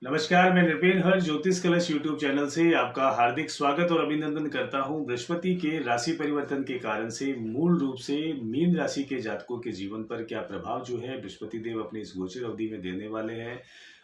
नमस्कार, मैं नृपेन हर ज्योतिष कलश यूट्यूब चैनल से आपका हार्दिक स्वागत और अभिनंदन करता हूं। बृहस्पति के राशि परिवर्तन के कारण से मूल रूप से मीन राशि के जातकों के जीवन पर क्या प्रभाव जो है बृहस्पति देव अपनी इस गोचर अवधि में देने वाले हैं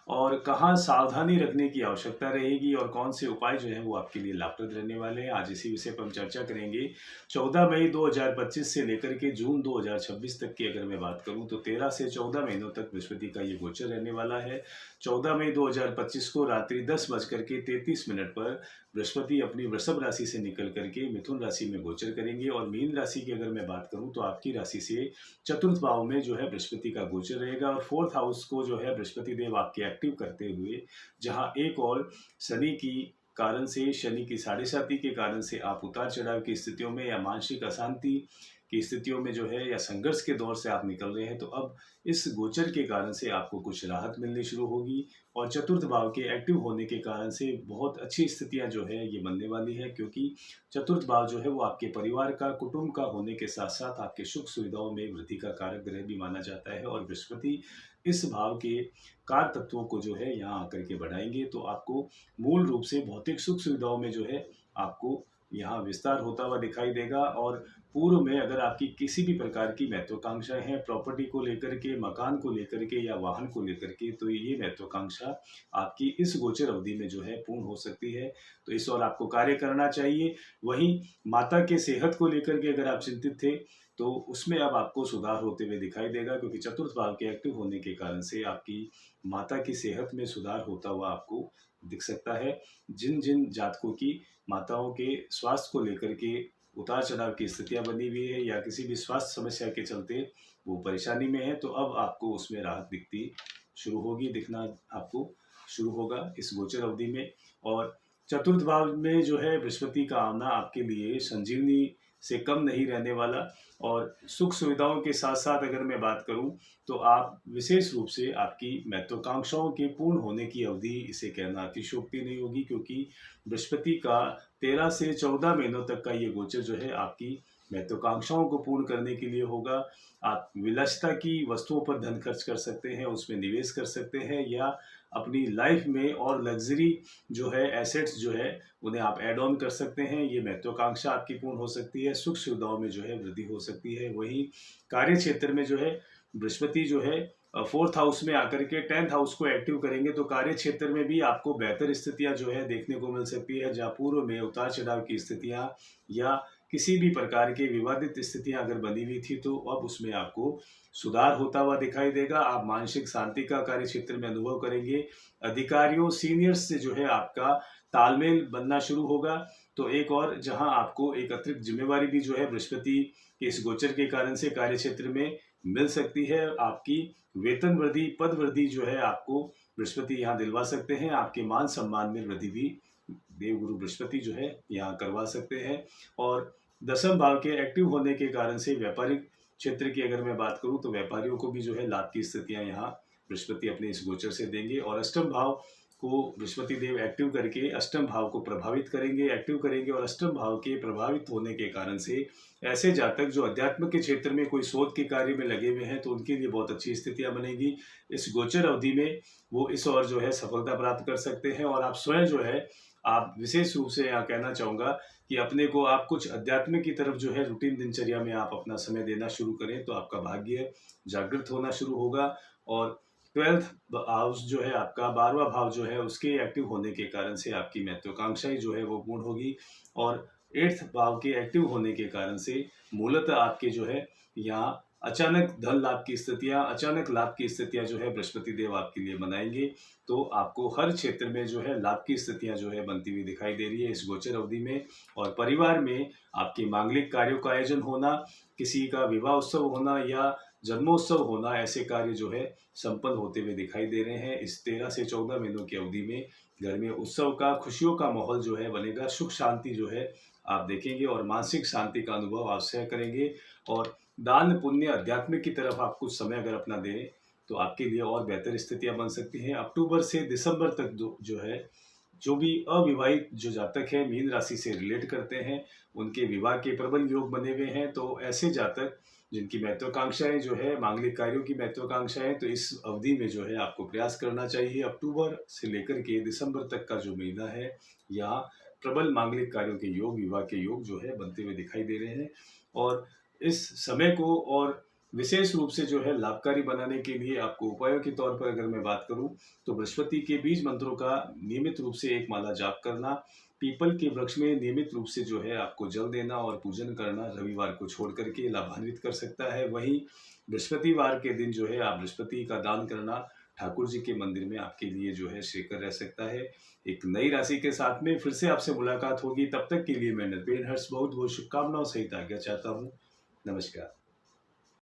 और कहाँ सावधानी रखने की आवश्यकता रहेगी और कौन से उपाय जो है वो आपके लिए लाभप्रद रहने वाले हैं। आज इसी विषय पर हम चर्चा करेंगे। 14 मई 2025 से लेकर के जून 2026 तक की अगर मैं बात करूं तो 13 से 14 महीनों तक बृहस्पति का ये गोचर रहने वाला है। 14 मई 2025 को रात्रि 10:33 पर बृहस्पति अपनी वृषभ राशि से निकल करके मिथुन राशि में गोचर करेंगे और मीन राशि की अगर मैं बात करूं तो आपकी राशि से चतुर्थ भाव में जो है बृहस्पति का गोचर रहेगा और फोर्थ हाउस को जो है बृहस्पति देव आपके एक्टिव करते हुए, जहां एक और शनि की कारण से, शनि की साढ़े साती के कारण से आप उतार चढ़ाव की स्थितियों में या मानसिक अशांति की स्थितियों में जो है या संघर्ष के दौर से आप निकल रहे हैं, तो अब इस गोचर के कारण से आपको कुछ राहत मिलनी शुरू होगी और चतुर्थ भाव के एक्टिव होने के कारण से बहुत अच्छी स्थितियां जो है ये बनने वाली है, क्योंकि चतुर्थ भाव जो है वो आपके परिवार का, कुटुंब का होने के साथ साथ आपके सुख सुविधाओं में वृद्धि का कारक ग्रह भी माना जाता है और बृहस्पति इस भाव के कार तत्वों को जो है यहाँ आकर के बढ़ाएंगे, तो आपको मूल रूप से भौतिक सुख सुविधाओं में जो है आपको यहाँ विस्तार होता हुआ दिखाई देगा। और पूर्व में अगर आपकी किसी भी प्रकार की महत्वाकांक्षाएं हैं प्रॉपर्टी को लेकर के, मकान को लेकर के या वाहन को लेकर के, तो ये महत्वाकांक्षा आपकी इस गोचर अवधि में जो है पूर्ण हो सकती है, तो इस ओर आपको कार्य करना चाहिए। वहीं माता के सेहत को लेकर के अगर आप चिंतित थे तो उसमें अब आपको सुधार होते हुए दिखाई देगा, क्योंकि चतुर्थ भाव के एक्टिव होने के कारण से आपकी माता की सेहत में सुधार होता हुआ आपको दिख सकता है। जिन जिन जातकों की माताओं के स्वास्थ्य को लेकर के उतार चढ़ाव की स्थितियां बनी हुई है या किसी भी स्वास्थ्य समस्या के चलते वो परेशानी में है, तो अब आपको उसमें राहत दिखती शुरू होगी, दिखना आपको शुरू होगा इस गोचर अवधि में। और चतुर्थ भाव में जो है बृहस्पति का आना आपके लिए संजीवनी से कम नहीं रहने वाला और सुख सुविधाओं के साथ साथ अगर मैं बात करूं तो आप विशेष रूप से आपकी महत्वाकांक्षाओं के पूर्ण होने की अवधि इसे कहना अतिशयोक्ति नहीं होगी, क्योंकि बृहस्पति का 13 से 14 महीनों तक का ये गोचर जो है आपकी महत्वाकांक्षाओं को पूर्ण करने के लिए होगा। आप विलासिता की वस्तुओं पर धन खर्च कर सकते हैं, उसमें निवेश कर सकते हैं या अपनी लाइफ में और लग्जरी जो है एसेट्स जो है उन्हें आप ऐड ऑन कर सकते हैं। ये महत्वाकांक्षा आपकी पूर्ण हो सकती है, सुख सुविधाओं में जो है वृद्धि हो सकती है। वहीं कार्य क्षेत्र में जो है बृहस्पति जो है फोर्थ हाउस में आकर के 10th हाउस को एक्टिव करेंगे, तो कार्य क्षेत्र में भी आपको बेहतर स्थितियां जो है देखने को मिल सकती है। जहाँ पूर्व में उतार चढ़ाव की स्थितियां या किसी भी प्रकार के विवादित स्थितियां अगर बनी हुई थी तो अब उसमें आपको सुधार होता हुआ दिखाई देगा। आप मानसिक शांति का कार्य क्षेत्र में अनुभव करेंगे। अधिकारियों, सीनियर्स से जो है आपका तालमेल बनना शुरू होगा। तो एक और जहां आपको एक अतिरिक्त जिम्मेवारी भी जो है बृहस्पति के इस गोचर के कारण से कार्य क्षेत्र में मिल सकती है। आपकी वेतन वृद्धि, पद वृद्धि जो है आपको बृहस्पति यहाँ दिलवा सकते हैं। आपके मान सम्मान में वृद्धि भी देवगुरु बृहस्पति जो है यहाँ करवा सकते हैं। और दसम भाव के एक्टिव होने के कारण से व्यापारिक क्षेत्र की अगर मैं बात करूं तो व्यापारियों को भी जो है लाभ की स्थितियां यहाँ बृहस्पति अपने इस गोचर से देंगे। और अष्टम भाव को बृहस्पति देव एक्टिव करके अष्टम भाव को प्रभावित करेंगे, एक्टिव करेंगे। और अष्टम भाव के प्रभावित होने के कारण से ऐसे जातक जो अध्यात्म के क्षेत्र में कोई शोध के कार्य में लगे हुए हैं तो उनके लिए बहुत अच्छी स्थितियां बनेगी। इस गोचर अवधि में वो इस और जो है सफलता प्राप्त कर सकते हैं। और आप स्वयं जो है, आप विशेष रूप से यहाँ कहना चाहूँगा कि अपने को आप कुछ अध्यात्म की तरफ जो है रूटीन दिनचर्या में आप अपना समय देना शुरू करें तो आपका भाग्य जागृत होना शुरू होगा। और 12th हाउस जो है आपका, 12वां भाव जो है उसके एक्टिव होने के कारण से आपकी महत्वाकांक्षाएं जो है वो पूर्ण होगी। और 8th भाव के एक्टिव होने के कारण से मूलतः आपके जो है यहाँ अचानक धन लाभ की स्थितियां, अचानक लाभ की स्थितियां जो है बृहस्पति देव आपके लिए बनाएंगे। तो आपको हर क्षेत्र में जो है लाभ की स्थितियां जो है बनती हुई दिखाई दे रही है इस गोचर अवधि में। और परिवार में आपके मांगलिक कार्यों का आयोजन होना, किसी का विवाह उत्सव होना या जन्मोत्सव होना, ऐसे कार्य जो है संपन्न होते हुए दिखाई दे रहे हैं। इस 13 से 14 महीनों की अवधि में घर में उत्सव का, खुशियों का माहौल जो है बनेगा। सुख शांति जो है आप देखेंगे और मानसिक शांति का अनुभव आप सह करेंगे। और दान पुण्य अध्यात्म की तरफ आप कुछ समय अगर अपना दें तो आपके लिए और बेहतर स्थितियां बन सकती हैं। अक्टूबर से दिसंबर तक जो है, जो भी अविवाहित जो जातक है मीन राशि से रिलेट करते हैं, उनके विवाह के प्रबल योग बने हुए हैं। तो ऐसे जातक जिनकी महत्वाकांक्षाएं जो है, मांगलिक कार्यों की महत्वाकांक्षाएं, तो इस अवधि में जो है आपको प्रयास करना चाहिए। अक्टूबर से लेकर के दिसंबर तक का जो महीना है, यहाँ प्रबल मांगलिक कार्यों के योग, विवाह के योग जो है बनते हुए दिखाई दे रहे हैं। और इस समय को और विशेष रूप से जो है लाभकारी बनाने के लिए आपको उपायों के तौर पर अगर मैं बात करूं, तो बृहस्पति के बीज मंत्रों का नियमित रूप से एक माला जाप करना, पीपल के वृक्ष में नियमित रूप से जो है आपको जल देना और पूजन करना रविवार को छोड़ करके लाभान्वित कर सकता है। वहीं बृहस्पतिवार के दिन जो है आप बृहस्पति का दान करना ठाकुर जी के मंदिर में आपके लिए जो है श्रेयकर रह सकता है। एक नई राशि के साथ में फिर से आपसे मुलाकात होगी। तब तक के लिए मैं नृपेन हर्ष बहुत बहुत शुभकामनाओं सहित आज्ञा चाहता हूँ। नमस्कार।